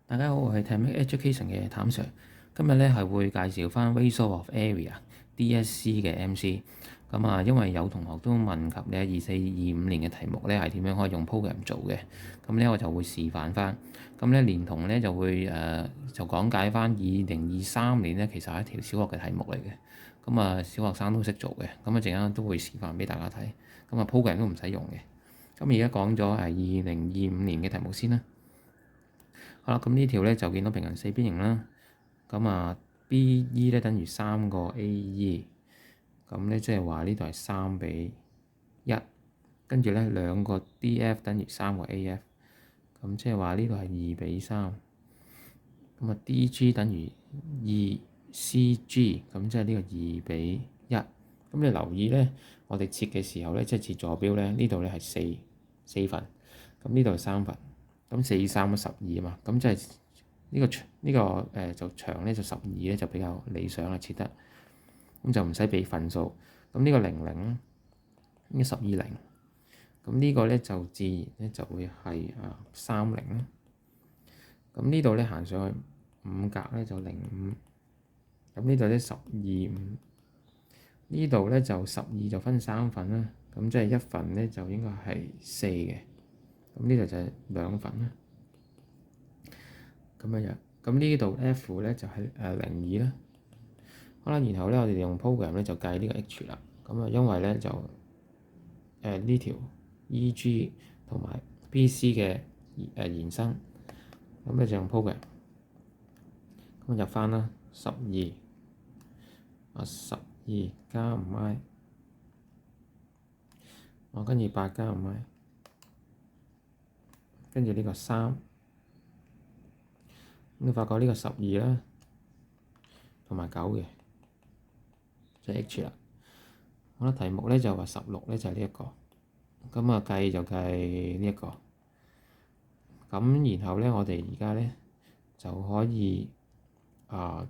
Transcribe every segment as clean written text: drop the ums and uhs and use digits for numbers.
大家好，我係 Timmy Education 嘅譚 Sir。今日咧係會介紹翻 Ratio of Area DSC 嘅 MC。咁啊，因為有同學都問及咧24、25年嘅題目咧係點樣可以用 program 做嘅，咁咧我就會示範翻。咁咧連同咧就會就講解翻2023年咧其實係一條小學嘅題目嚟嘅。咁啊，小學生都識做嘅。咁啊，陣間都會示範俾大家睇。咁啊，program 都唔使用嘅。咁而家講咗2025年嘅題目先啦。好啦，咁呢條咧就見到平行四邊形啦。咁啊，BE 咧等於3個 AE，咁咧即係話呢度係3:1。跟住咧2個 DF 等於3個 AF，咁即係話呢度係2:3。咁啊，DG 等於2CG，咁即係呢個2:1。咁你留意咧，我哋切嘅時候咧，即係切坐標咧，呢度咧係四份，咁呢度係3份。咁4×312啊嘛，咁即係呢個就長咧就12咧就比較理想啦，切得咁就唔使俾份數。咁呢個00咧，呢個12:0，咁呢個咧就自然咧就會係30啦。咁呢度咧行上去5格咧就05，咁呢度咧12、5，呢度咧就12就分3份啦，咁即係1份咧就應該係4嘅。咁呢度就係2份啦，咁樣。咁呢度 F 咧就係02啦。好啦，然後咧我哋用 program 咧就計呢個 H 啦。咁啊，因為咧就呢條 EG 同埋 BC 嘅延伸，咁咧就用 program。咁入翻啦，12加 5i， 跟住8加 5i。跟住呢個3，咁你發覺呢個12啦，同埋9嘅，就係 H 啦。好啦，題目咧就話16咧就係呢一個，咁啊計就計呢一個。咁然後咧，我哋而家咧就可以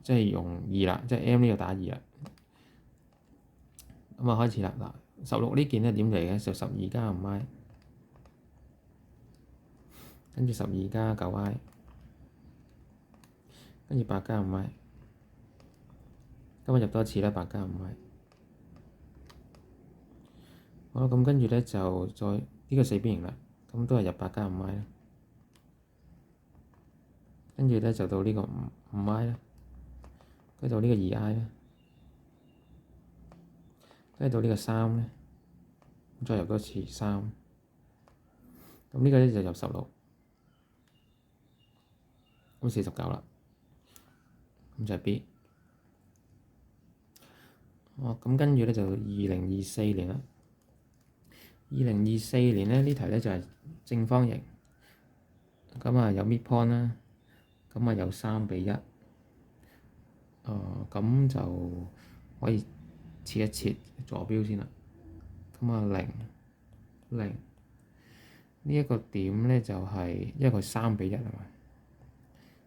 即係用2啦，即係 M 呢個打2啦。咁啊開始啦，嗱16呢件咧點嚟嘅？就12加 5i。跟住12加 9i， 跟住8加 5i， 今日入多一次啦，8加 5i。好啦，咁跟住咧就再呢個四邊形啦，咁都係入8加 5i 啦。跟住咧就到呢個5i 啦，跟住到呢個2i 啦，跟住到呢個3咧，再入多一次3。咁呢個咧就入16。咁49啦，咁就係 B。咁跟住咧就2024年啦。2024年咧呢題咧就係正方形，咁啊有 midpoint 啦，咁啊有3:1。咁就可以切一切坐標先啦。咁啊0呢一個點咧就係因為佢3:1係咪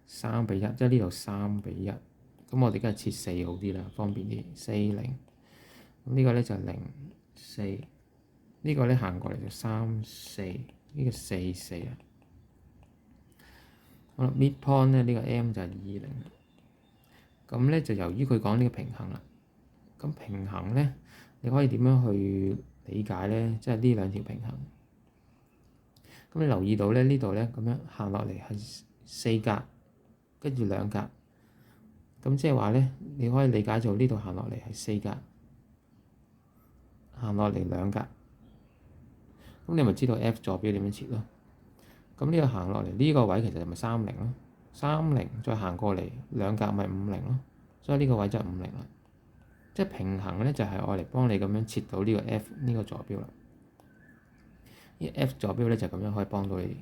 ？3:1，即係呢度3:1。咁我哋梗係切4好啲啦，方便啲。40，咁呢個咧就04，呢個咧行過嚟就34，呢個44啊。好啦 ，midpoint 咧呢個 M 就係20。咁咧就由於佢講呢個平衡啦，咁平衡咧你可以點樣去理解咧？即係呢兩條平衡。咁你留意到咧呢度咧咁樣行落嚟係4格，跟住2格，咁即係話咧你可以理解做呢度行落嚟係4格，行落嚟2格，咁你咪知道 F 坐標點樣切咯。咁呢個行落嚟呢個位其實咪30咯，30再行過嚟2格咪50咯，所以呢個位就係50啦。即係平衡咧就係愛嚟幫你咁樣切到呢個 F 呢個坐標啦。呢 F 坐標咧就咁樣可以幫到你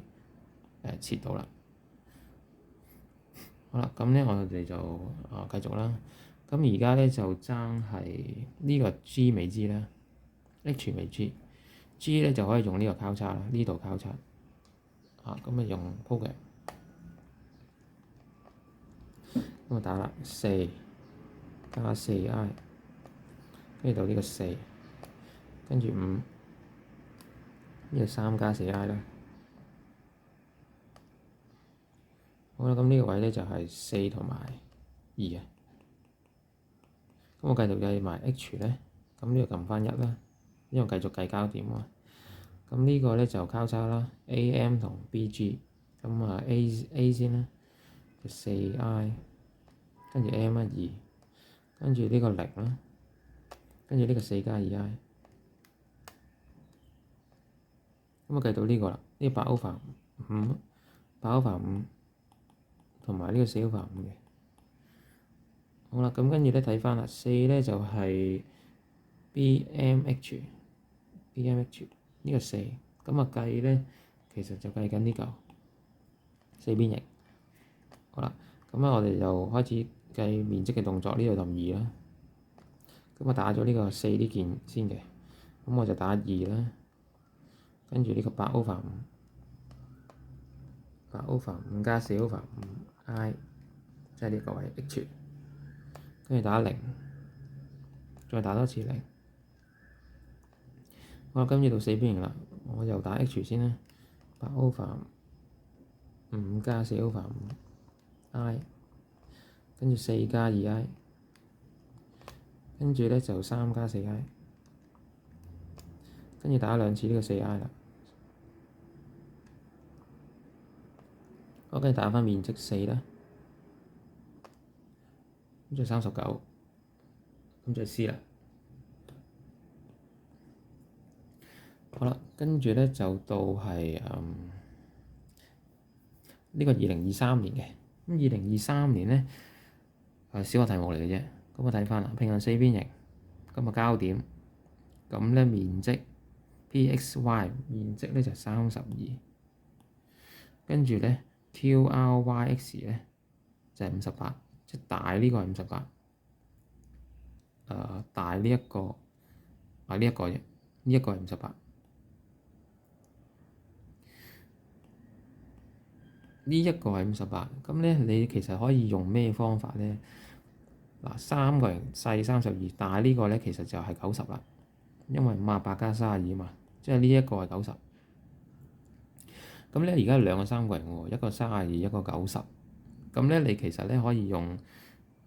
切到啦。好啦，咁咧我哋就繼續啦。咁而家咧就爭係呢個 G 未知啦，H 未知。G 咧就可以用呢個交叉啦，呢度交叉。咁啊用 program， 咁啊打啦4加 4i， 跟住到呢個4，跟住5，呢個3加 4i 啦。好啦，咁呢個位咧就係4同埋2啊。咁我繼續計埋 H 咧，咁呢度撳翻1啦，因為繼續計交點啊。咁呢個咧就交叉啦，AM 同 BG。咁啊 A 先啦，就4I， 跟住 M 啦2，跟住呢個0啦，跟住呢個4加 2I。咁啊計到呢個啦，呢個8 over 5，8 over 5同埋呢個4 over 5嘅。好啦，咁跟住咧睇翻啦，4咧就係 BMH 呢個4，咁啊計咧其實就計緊呢嚿4邊形。好啦，咁啊我哋就開始計面積嘅動作，呢度就2啦。咁我打咗呢個4呢件先嘅，咁我就打2啦，跟住呢個8 over 5，8 over 5加4 over 5I， 即係呢個位 H， 跟住打0，再打多次0。好啦，跟住到4邊形啦，我又打 H 先啦，8 over 5加4 over 5I， 跟住4加 2I， 跟住咧就3加 4I， 跟住打兩次呢個 4I 啦。我跟住打返面積4啦，咁就39，咁就 C 啦。好啦，跟住咧就到係呢個2023年嘅。咁2023年咧係小學題目嚟嘅啫。咁我睇翻啦，平行四邊形，咁啊交點，咁咧面積 PXY 面積咧就32，跟住咧 QRYX 咧就係58，即係大呢個係58，大呢一個呢一個啫，呢一個係58。呢一個係58，咁咧你其實可以用咩方法咧？嗱，三個人細32，但係呢個咧其實就係90啦，因為58加32嘛，即係呢一個係90。咁咧而家兩個三個人喎，一個32，一個90。咁咧你其實咧可以用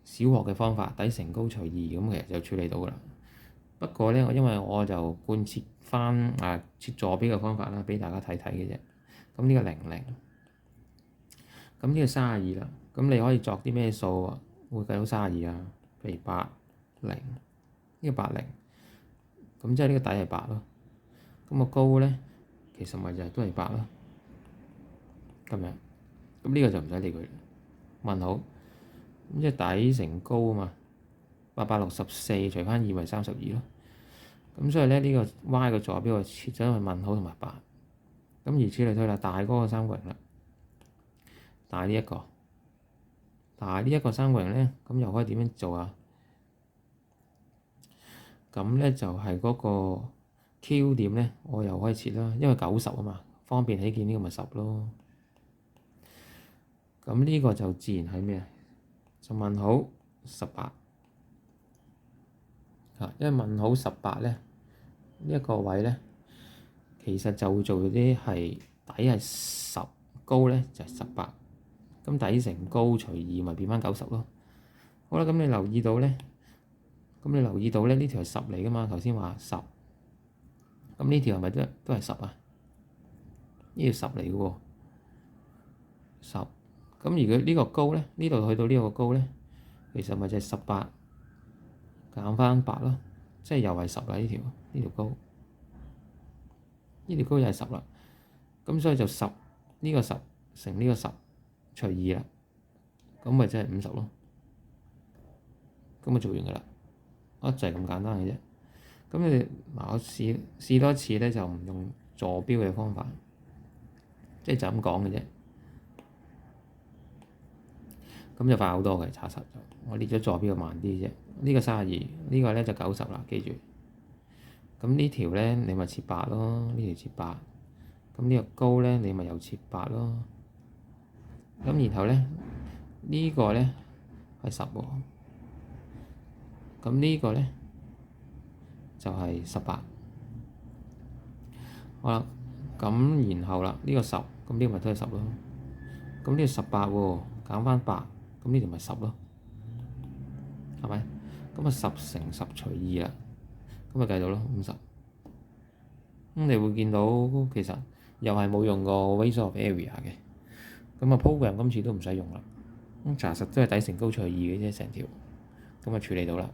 小學嘅方法，底乘高除2，咁其實就處理到噶啦。不過咧，因為我就貫徹翻設坐標嘅方法啦，俾大家睇睇嘅啫。咁呢個00。咁呢個32啦，咁你可以作啲咩數啊？會計到32啊？譬如80，呢個80，咁即係呢個底係8咯。咁個高咧，其實咪就係都係8咯。咁樣，咁呢個就唔使理佢。問號，咁即係底乘高啊嘛，864除翻2咪32咯。咁所以咧呢個 Y 嘅坐標就設咗去問號同埋8。咁如此類推啦，大嗰個三角形啦。大呢一個，大呢一個三角形咧，咁又可以點樣做啊？咁咧就係嗰個 Q 點咧，我又可以設啦，因為90啊嘛，方便起見呢個咪10咯。咁呢個就自然係咩啊？就問號18啊，因為問號18咧，呢一個位咧，其實就會做啲係底係10，高咧就係18。咁底乘高除2咪變翻90咯。好啦，咁你留意到咧，呢條係10嚟噶嘛？頭先話10，咁呢條係咪都係10啊？呢條10嚟嘅喎，10。咁如果呢個高咧，呢度去到呢個高咧，其實咪就係18減翻8咯，即係又係10啦。呢條高，呢條高又係10啦。咁所以就10呢個10乘呢個10除2啦，咁咪即係50咯。咁咪做完噶啦，就係咁簡單嘅啫。咁你我試多一次咧，就唔用坐標嘅方法，即係就咁講嘅啫。咁就快好多嘅，查實就我列咗坐標就慢啲啫。呢個32，呢個咧就90啦，記住。咁呢條咧你咪設8咯，呢條設8。咁呢個高咧你咪又設8咯。咁然後咧呢個咧係10喎。咁呢個咧就係18。好啦，咁然後啦，呢個10，咁呢個咪都係10咯。咁呢個18喎，減翻8，咁呢條咪10咯，係咪？咁啊10乘10除2啦，咁咪計到咯50。咁你會見到其實又係冇用過 Razor of Area 嘅，咁啊 program 今次都唔使用啦。咁查實都係底乘高除2嘅啫，成條咁啊處理到啦。